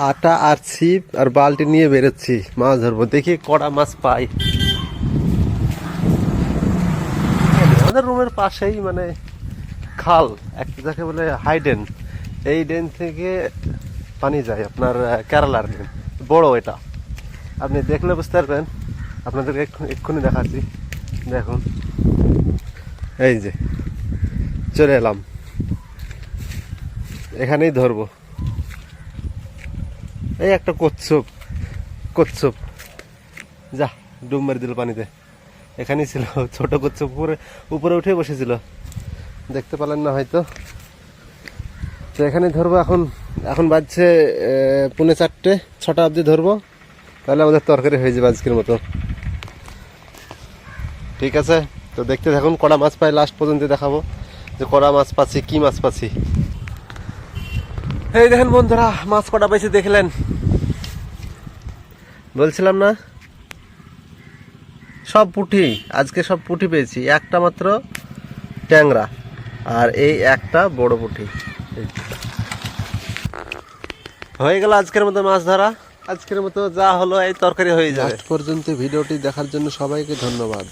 আটা আর ছিপ আর বালতি নিয়ে বেরোচ্ছি মাছ ধরবো, দেখি কড়া মাছ পাই। আমাদের রুমের পাশেই মানে খাল একটা যাকে বলে হাই ড্রেন, এই ড্রেন থেকে পানি যায় আপনার কেরালার ড্রেন, বড় এটা, আপনি দেখলে বুঝতে পারবেন। আপনাদেরকে এক্ষুনি দেখাচ্ছি, দেখুন এই যে চলে এলাম, এখানেই ধরবো। এই একটা কচ্ছপ, কচ্ছপ যা ডুব মারি দিল পানিতে, এখানেই ছিল ছোট কচ্ছপ, উপরে উপরে উঠে বসেছিল, দেখতে পেলেন না হয়তো। তো এখানে ধরবো এখন, এখন বাজছে 4:30, 6টা অবধি ধরবো, তাহলে আমাদের তরকারি হয়ে যাবে আজকের মতো। ঠিক আছে, তো দেখতে থাকুন, কড়া মাছ পাই লাস্ট পর্যন্ত দেখাবো যে কড়া মাছ পাচ্ছি, কি মাছ পাচ্ছি। এই দেখেন বন্ধুরা, মাছ কটা পাইছি দেখলেন, বলছিলাম না সব পুঁটি, আজকে সব পুঁটি পেয়েছি, একটা মাত্র ট্যাংরা আর এই একটা বড় পুঁটি। হয়ে গেল আজকের মতো মাছ ধরা, আজকের মতো যা হলো এই তরকারি হয়ে যাবে। লাস্ট পর্যন্ত ভিডিওটি দেখার জন্য সবাইকে ধন্যবাদ।